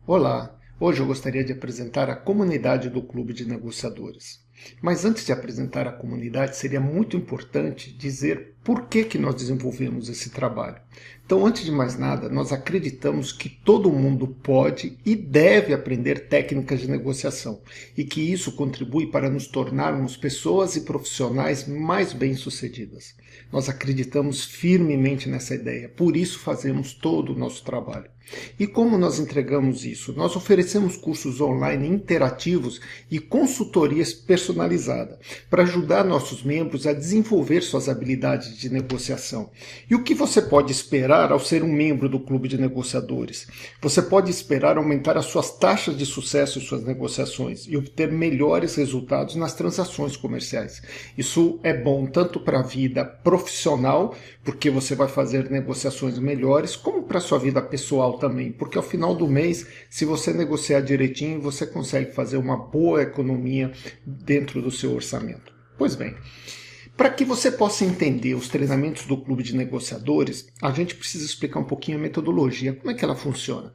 Olá, hoje eu gostaria de apresentar a comunidade do Clube de Negociadores. Mas antes de apresentar a comunidade, seria muito importante dizer por que nós desenvolvemos esse trabalho. Então, antes de mais nada, nós acreditamos que todo mundo pode e deve aprender técnicas de negociação e que isso contribui para nos tornarmos pessoas e profissionais mais bem-sucedidas. Nós acreditamos firmemente nessa ideia, por isso fazemos todo o nosso trabalho. E como nós entregamos isso? Nós oferecemos cursos online interativos e consultorias personalizadas para ajudar nossos membros a desenvolver suas habilidades de negociação. E o que você pode esperar ao ser um membro do Clube de Negociadores? Você pode esperar aumentar as suas taxas de sucesso em suas negociações e obter melhores resultados nas transações comerciais. Isso é bom tanto para a vida profissional, porque você vai fazer negociações melhores, como para a sua vida pessoal também, porque ao final do mês, se você negociar direitinho, você consegue fazer uma boa economia dentro do seu orçamento. Pois bem, para que você possa entender os treinamentos do Clube de Negociadores, a gente precisa explicar um pouquinho a metodologia, como é que ela funciona.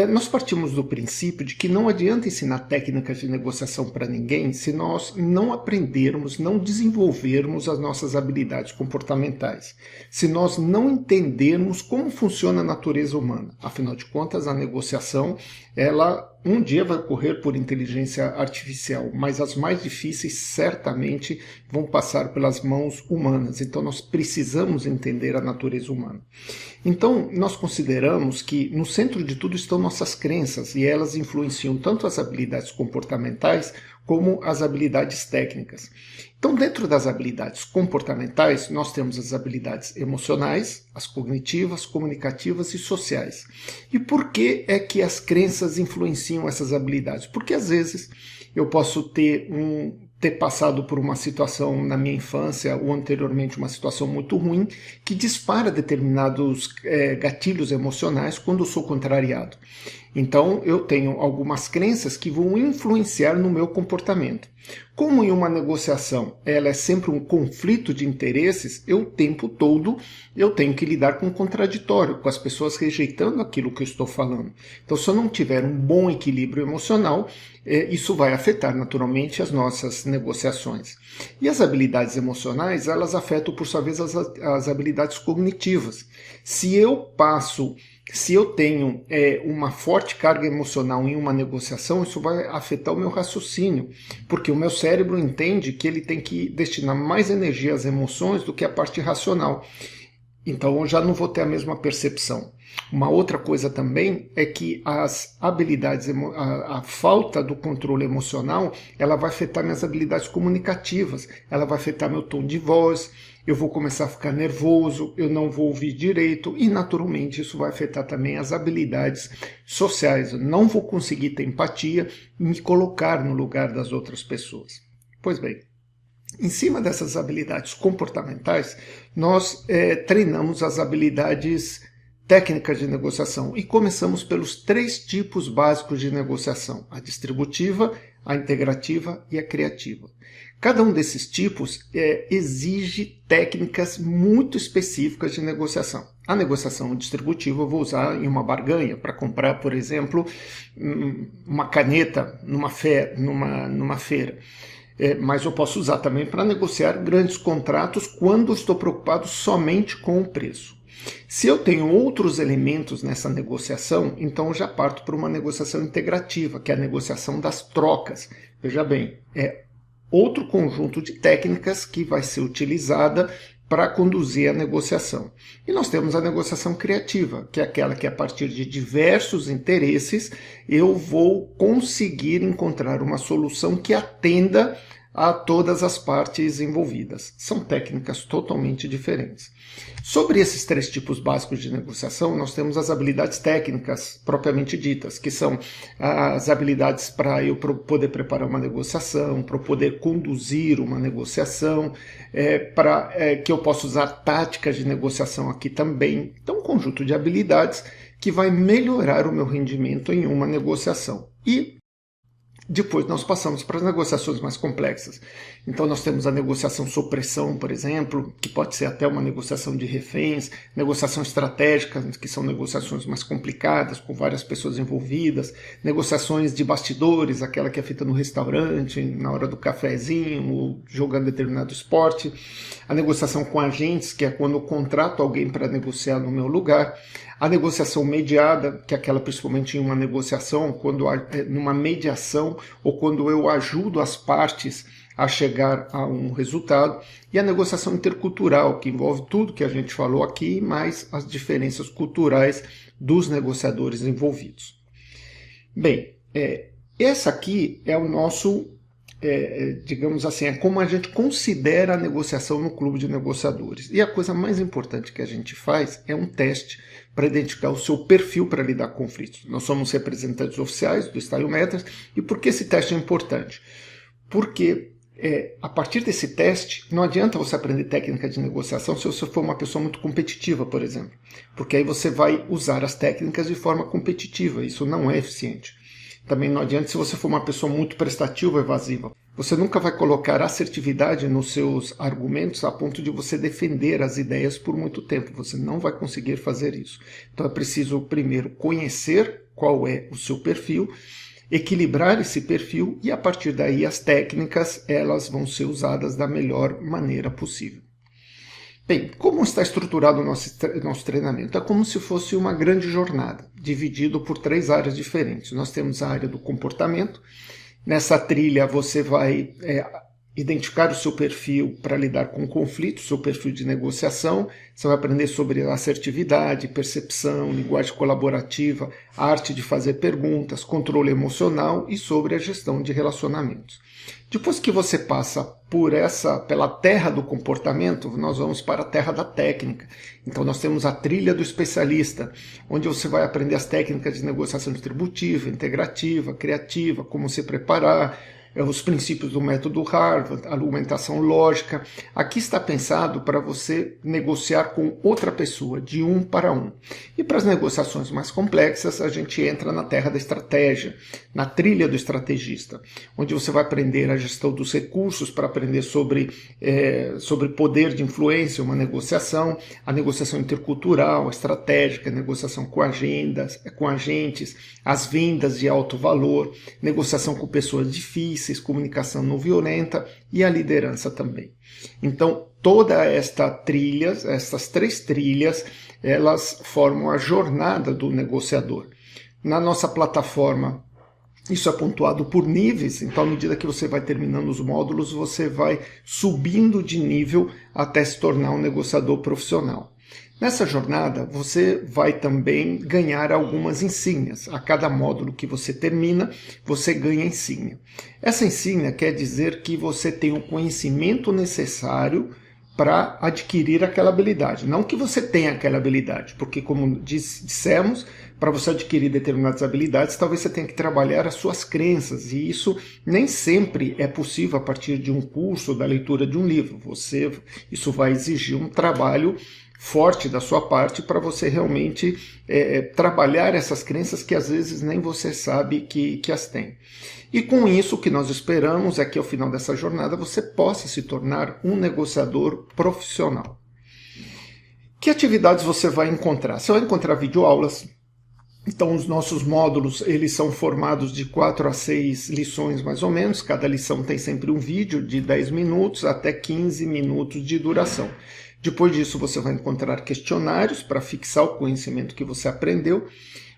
Nós partimos do princípio de que não adianta ensinar técnicas de negociação para ninguém se nós não aprendermos, não desenvolvermos as nossas habilidades comportamentais, se nós não entendermos como funciona a natureza humana. Afinal de contas, a negociação, ela um dia vai ocorrer por inteligência artificial, mas as mais difíceis certamente vão passar pelas mãos humanas. Então nós precisamos entender a natureza humana. Então nós consideramos que no centro de tudo estão nossas crenças e elas influenciam tanto as habilidades comportamentais como as habilidades técnicas. Então, dentro das habilidades comportamentais, nós temos as habilidades emocionais, as cognitivas, comunicativas e sociais. E por que é que as crenças influenciam essas habilidades? Porque às vezes eu posso ter passado por uma situação na minha infância ou anteriormente uma situação muito ruim que dispara determinados gatilhos emocionais quando eu sou contrariado. Então eu tenho algumas crenças que vão influenciar no meu comportamento. Como em uma negociação ela é sempre um conflito de interesses, eu o tempo todo eu tenho que lidar com o contraditório, com as pessoas rejeitando aquilo que eu estou falando. Então se eu não tiver um bom equilíbrio emocional, isso vai afetar naturalmente as nossas negociações. E as habilidades emocionais, elas afetam por sua vez as habilidades cognitivas. Se eu tenho uma forte carga emocional em uma negociação, isso vai afetar o meu raciocínio, porque o meu cérebro entende que ele tem que destinar mais energia às emoções do que à parte racional. Então eu já não vou ter a mesma percepção. Uma outra coisa também é que as habilidades, a falta do controle emocional, ela vai afetar minhas habilidades comunicativas, ela vai afetar meu tom de voz, eu vou começar a ficar nervoso, eu não vou ouvir direito e naturalmente isso vai afetar também as habilidades sociais. Eu não vou conseguir ter empatia e me colocar no lugar das outras pessoas. Pois bem, em cima dessas habilidades comportamentais, nós treinamos as habilidades técnicas de negociação e começamos pelos 3 tipos básicos de negociação: a distributiva, a integrativa e a criativa. Cada um desses tipos exige técnicas muito específicas de negociação. A negociação distributiva eu vou usar em uma barganha para comprar, por exemplo, uma caneta numa feira. Mas eu posso usar também para negociar grandes contratos quando estou preocupado somente com o preço. Se eu tenho outros elementos nessa negociação, então eu já parto para uma negociação integrativa, que é a negociação das trocas. Veja bem, é outro conjunto de técnicas que vai ser utilizada para conduzir a negociação. E nós temos a negociação criativa, que é aquela que a partir de diversos interesses eu vou conseguir encontrar uma solução que atenda a todas as partes envolvidas. São técnicas totalmente diferentes. Sobre esses 3 tipos básicos de negociação, nós temos as habilidades técnicas propriamente ditas, que são as habilidades para eu poder preparar uma negociação, para eu poder conduzir uma negociação, que eu possa usar táticas de negociação aqui também. Então, um conjunto de habilidades que vai melhorar o meu rendimento em uma negociação. E Depois nós passamos para as negociações mais complexas. Então nós temos a negociação sob pressão, por exemplo, que pode ser até uma negociação de reféns, negociação estratégica, que são negociações mais complicadas, com várias pessoas envolvidas, negociações de bastidores, aquela que é feita no restaurante, na hora do cafezinho, ou jogando determinado esporte, a negociação com agentes, que é quando eu contrato alguém para negociar no meu lugar, a negociação mediada, que é aquela principalmente em uma negociação, numa mediação, ou quando eu ajudo as partes a chegar a um resultado, e a negociação intercultural, que envolve tudo que a gente falou aqui, mais as diferenças culturais dos negociadores envolvidos. Bem, essa aqui é o nosso, digamos assim, é como a gente considera a negociação no clube de negociadores. E a coisa mais importante que a gente faz é um teste para identificar o seu perfil para lidar com conflitos. Nós somos representantes oficiais do Styliometers. E por que esse teste é importante? Porque a partir desse teste, não adianta você aprender técnica de negociação se você for uma pessoa muito competitiva, por exemplo. Porque aí você vai usar as técnicas de forma competitiva. Isso não é eficiente. Também não adianta se você for uma pessoa muito prestativa ou evasiva. Você nunca vai colocar assertividade nos seus argumentos a ponto de você defender as ideias por muito tempo. Você não vai conseguir fazer isso. Então é preciso primeiro conhecer qual é o seu perfil, equilibrar esse perfil e a partir daí as técnicas elas vão ser usadas da melhor maneira possível. Bem, como está estruturado o nosso treinamento? É como se fosse uma grande jornada, dividido por 3 áreas diferentes. Nós temos a área do comportamento. Nessa trilha você vai identificar o seu perfil para lidar com conflitos, seu perfil de negociação. Você vai aprender sobre assertividade, percepção, linguagem colaborativa, arte de fazer perguntas, controle emocional e sobre a gestão de relacionamentos. Depois que você passa pela terra do comportamento, nós vamos para a terra da técnica. Então nós temos a trilha do especialista, onde você vai aprender as técnicas de negociação distributiva, integrativa, criativa, como se preparar, os princípios do método Harvard, argumentação lógica. Aqui está pensado para você negociar com outra pessoa, de um para um. E para as negociações mais complexas, a gente entra na terra da estratégia, na trilha do estrategista, onde você vai aprender a gestão dos recursos, para aprender sobre poder de influência, uma negociação, a negociação intercultural, a estratégica, a negociação com agentes, as vendas de alto valor, negociação com pessoas difíceis, comunicação não violenta e a liderança também. Então, essas 3 trilhas, elas formam a jornada do negociador. Na nossa plataforma, isso é pontuado por níveis, então à medida que você vai terminando os módulos, você vai subindo de nível até se tornar um negociador profissional. Nessa jornada, você vai também ganhar algumas insígnias. A cada módulo que você termina, você ganha insígnia. Essa insígnia quer dizer que você tem o conhecimento necessário para adquirir aquela habilidade. Não que você tenha aquela habilidade, porque como dissemos, para você adquirir determinadas habilidades, talvez você tenha que trabalhar as suas crenças, e isso nem sempre é possível a partir de um curso ou da leitura de um livro. Isso vai exigir um trabalho forte da sua parte para você realmente trabalhar essas crenças que às vezes nem você sabe que as tem. E com isso o que nós esperamos é que ao final dessa jornada você possa se tornar um negociador profissional. Que atividades você vai encontrar? Você vai encontrar videoaulas. Então os nossos módulos eles são formados de 4 a 6 lições mais ou menos. Cada lição tem sempre um vídeo de 10 minutos até 15 minutos de duração. Depois disso você vai encontrar questionários para fixar o conhecimento que você aprendeu.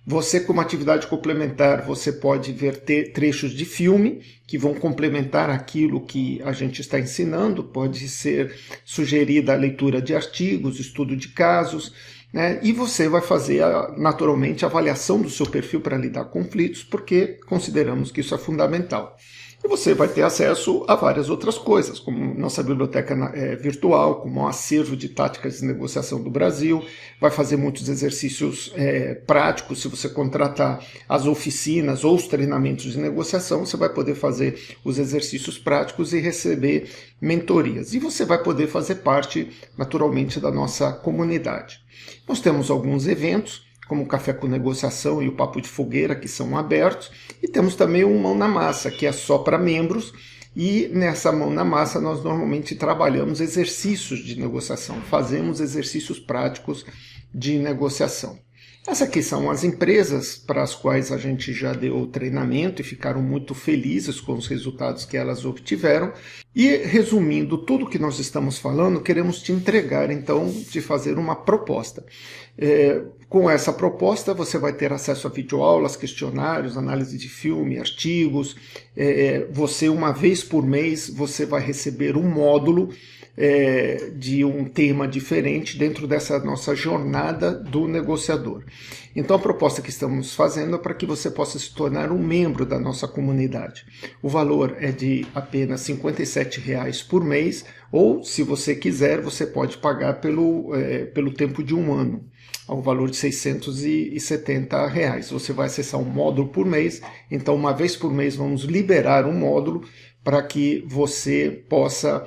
Você, como atividade complementar, você pode ver trechos de filme que vão complementar aquilo que a gente está ensinando. Pode ser sugerida a leitura de artigos, estudo de casos, né? E você vai fazer naturalmente a avaliação do seu perfil para lidar com conflitos, porque consideramos que isso é fundamental. E você vai ter acesso a várias outras coisas, como nossa biblioteca virtual, como um acervo de táticas de negociação do Brasil, vai fazer muitos exercícios práticos. Se você contratar as oficinas ou os treinamentos de negociação, você vai poder fazer os exercícios práticos e receber mentorias. E você vai poder fazer parte, naturalmente, da nossa comunidade. Nós temos alguns eventos, como o Café com Negociação e o Papo de Fogueira, que são abertos, e temos também o Mão na Massa, que é só para membros, e nessa Mão na Massa nós normalmente trabalhamos exercícios de negociação, fazemos exercícios práticos de negociação. Essas aqui são as empresas para as quais a gente já deu treinamento e ficaram muito felizes com os resultados que elas obtiveram. E resumindo tudo o que nós estamos falando, queremos te entregar, então, de fazer uma proposta. Com essa proposta você vai ter acesso a videoaulas, questionários, análise de filme, artigos. Você, uma vez por mês, você vai receber um módulo de um tema diferente dentro dessa nossa jornada do negociador. Então a proposta que estamos fazendo é para que você possa se tornar um membro da nossa comunidade. O valor é de apenas R$ 57,00 por mês, ou se você quiser, você pode pagar pelo tempo de um ano, ao valor de R$ 670,00. Você vai acessar um módulo por mês, então uma vez por mês vamos liberar um módulo para que você possa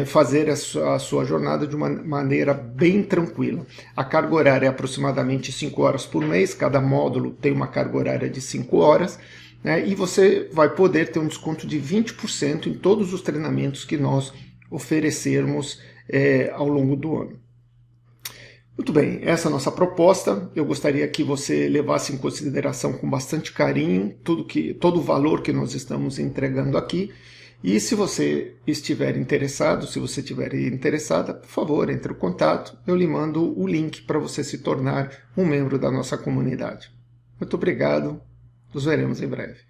fazer a sua jornada de uma maneira bem tranquila. A carga horária é aproximadamente 5 horas por mês, cada módulo tem uma carga horária de 5 horas, né, e você vai poder ter um desconto de 20% em todos os treinamentos que nós oferecermos ao longo do ano. Muito bem, essa é a nossa proposta. Eu gostaria que você levasse em consideração com bastante carinho todo o valor que nós estamos entregando aqui. E se você estiver interessado, se você estiver interessada, por favor, entre em contato. Eu lhe mando o link para você se tornar um membro da nossa comunidade. Muito obrigado. Nos veremos em breve.